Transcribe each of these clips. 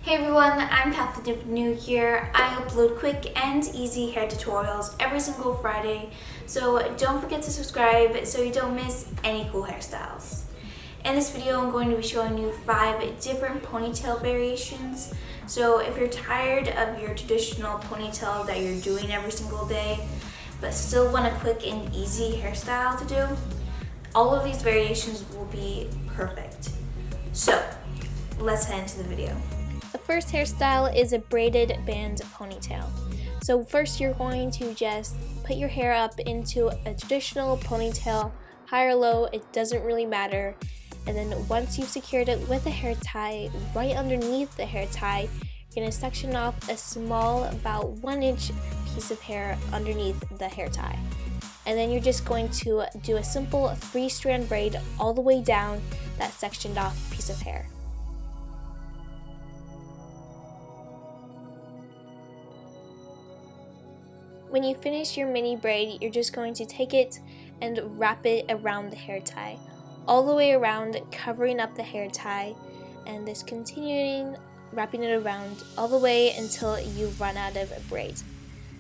Hey everyone, I'm Kathleen New here. I upload quick and easy hair tutorials every single Friday, so don't forget to subscribe so you don't miss any cool hairstyles. In this video, I'm going to be showing you 5 different ponytail variations. So if you're tired of your traditional ponytail that you're doing every single day, but still want a quick and easy hairstyle to do, all of these variations will be perfect. So let's head into the video. The first hairstyle is a braided band ponytail. So first you're going to just put your hair up into a traditional ponytail, high or low, it doesn't really matter. And then once you've secured it with a hair tie, right underneath the hair tie, you're going to section off a small, about 1-inch piece of hair underneath the hair tie. And then you're just going to do a simple 3-strand braid all the way down that sectioned off piece of hair. When you finish your mini braid, you're just going to take it and wrap it around the hair tie, all the way around, covering up the hair tie, and just continuing wrapping it around all the way until you run out of braid.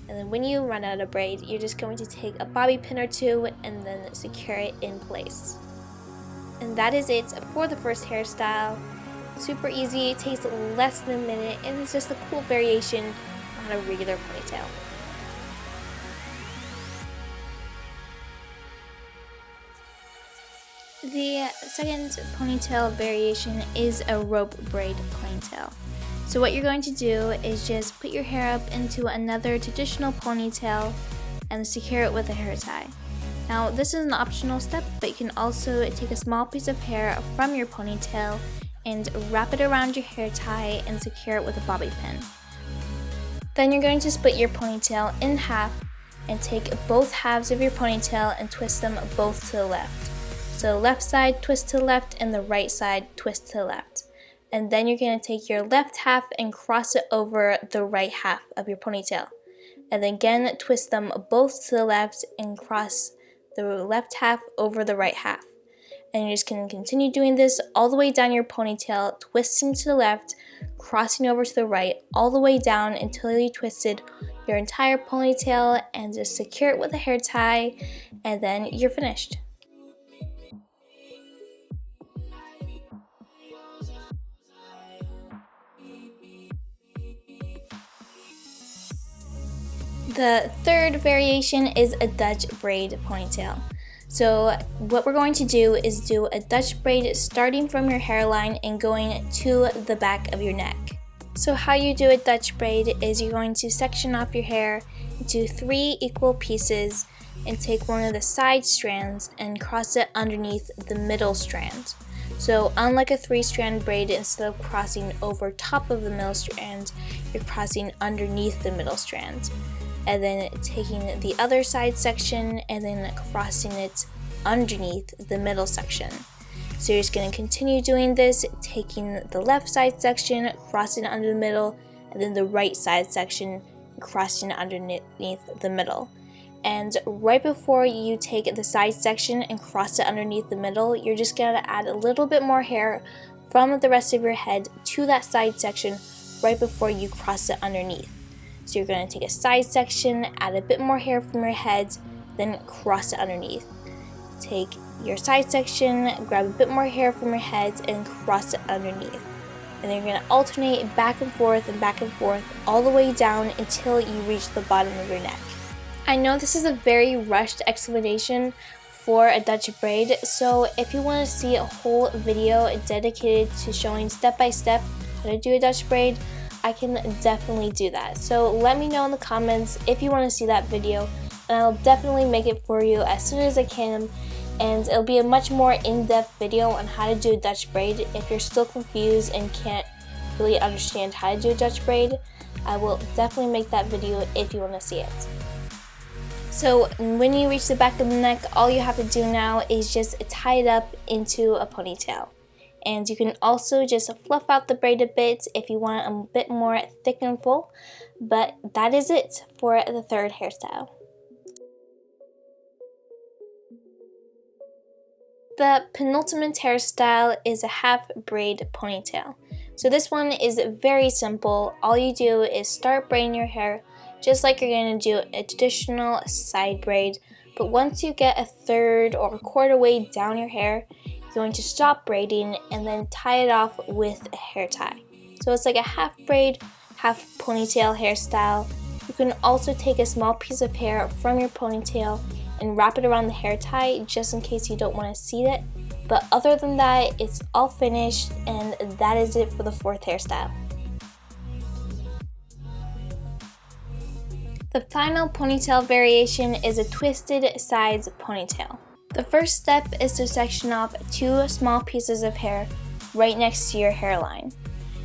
And then when you run out of braid, you're just going to take a bobby pin or two and then secure it in place. And that is it for the first hairstyle. Super easy, it takes less than a minute, and it's just a cool variation on a regular ponytail. The second ponytail variation is a rope braid ponytail. So what you're going to do is just put your hair up into another traditional ponytail and secure it with a hair tie. Now this is an optional step, but you can also take a small piece of hair from your ponytail and wrap it around your hair tie and secure it with a bobby pin. Then you're going to split your ponytail in half and take both halves of your ponytail and twist them both to the left. So left side twist to the left and the right side twist to the left. And then you're going to take your left half and cross it over the right half of your ponytail. And then again twist them both to the left and cross the left half over the right half. And you're just going to continue doing this all the way down your ponytail, twisting to the left, crossing over to the right, all the way down until you twisted your entire ponytail, and just secure it with a hair tie, and then you're finished. The third variation is a Dutch braid ponytail. So what we're going to do is do a Dutch braid starting from your hairline and going to the back of your neck. So how you do a Dutch braid is you're going to section off your hair into 3 equal pieces and take one of the side strands and cross it underneath the middle strand. So unlike a 3-strand braid, instead of crossing over top of the middle strand, you're crossing underneath the middle strand. And then taking the other side section and then crossing it underneath the middle section. So you're just going to continue doing this, taking the left side section, crossing it under the middle, and then the right side section, crossing it underneath the middle. And right before you take the side section and cross it underneath the middle, you're just going to add a little bit more hair from the rest of your head to that side section right before you cross it underneath. So you're going to take a side section, add a bit more hair from your head, then cross it underneath. Take your side section, grab a bit more hair from your head, and cross it underneath. And then you're going to alternate back and forth all the way down until you reach the bottom of your neck. I know this is a very rushed explanation for a Dutch braid, so if you want to see a whole video dedicated to showing step by step how to do a Dutch braid, I can definitely do that. So let me know in the comments if you want to see that video, and I'll definitely make it for you as soon as I can. And it'll be a much more in-depth video on how to do a Dutch braid. If you're still confused and can't really understand how to do a Dutch braid, I will definitely make that video if you want to see it. So when you reach the back of the neck, all you have to do now is just tie it up into a ponytail. And you can also just fluff out the braid a bit if you want a bit more thick and full. But that is it for the third hairstyle. The penultimate hairstyle is a half braid ponytail. So this one is very simple. All you do is start braiding your hair just like you're going to do a traditional side braid, but once you get a third or a quarter way down your hair, you're going to stop braiding and then tie it off with a hair tie. So it's like a half braid, half ponytail hairstyle. You can also take a small piece of hair from your ponytail and wrap it around the hair tie just in case you don't want to see it. But other than that, it's all finished, and that is it for the fourth hairstyle. The final ponytail variation is a twisted sides ponytail. The first step is to section off 2 small pieces of hair right next to your hairline.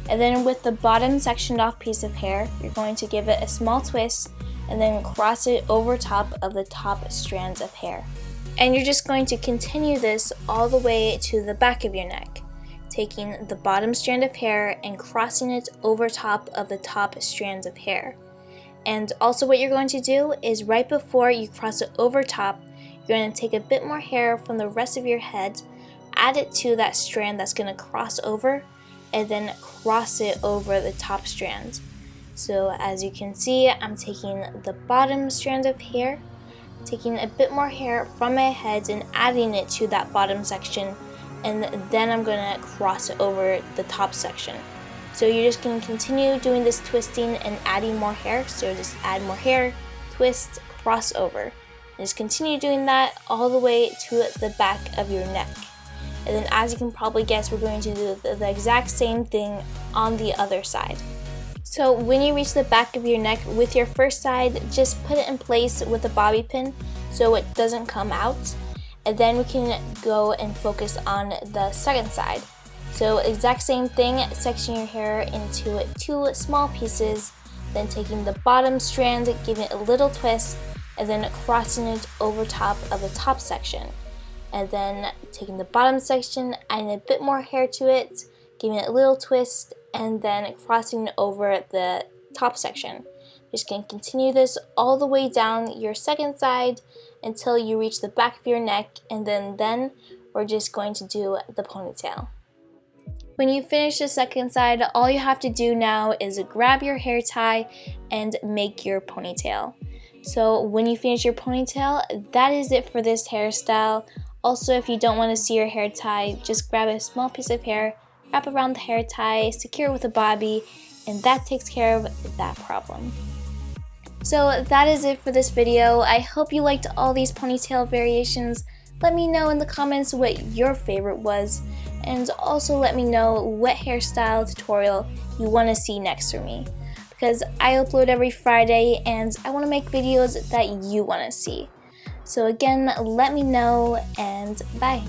And then with the bottom sectioned off piece of hair, you're going to give it a small twist and then cross it over top of the top strands of hair. And you're just going to continue this all the way to the back of your neck, taking the bottom strand of hair and crossing it over top of the top strands of hair. And also what you're going to do is right before you cross it over top, you're going to take a bit more hair from the rest of your head, add it to that strand that's going to cross over, and then cross it over the top strand. So as you can see, I'm taking the bottom strand of hair, taking a bit more hair from my head and adding it to that bottom section, and then I'm going to cross it over the top section. So you're just going to continue doing this twisting and adding more hair. So just add more hair, twist, cross over. And just continue doing that all the way to the back of your neck. And then as you can probably guess, we're going to do the exact same thing on the other side. So when you reach the back of your neck with your first side, just put it in place with a bobby pin so it doesn't come out. And then we can go and focus on the second side. So exact same thing, section your hair into 2 small pieces, then taking the bottom strand, giving it a little twist, and then crossing it over top of the top section. And then taking the bottom section, adding a bit more hair to it, giving it a little twist, and then crossing over the top section. Just going to continue this all the way down your second side until you reach the back of your neck, and then we're just going to do the ponytail. When you finish the second side, all you have to do now is grab your hair tie and make your ponytail. So when you finish your ponytail, that is it for this hairstyle. Also, if you don't want to see your hair tie, just grab a small piece of hair, wrap around the hair tie, secure with a bobby, and that takes care of that problem. So that is it for this video. I hope you liked all these ponytail variations. Let me know in the comments what your favorite was, and also let me know what hairstyle tutorial you want to see next from me, because I upload every Friday and I want to make videos that you want to see. So again, let me know, and bye.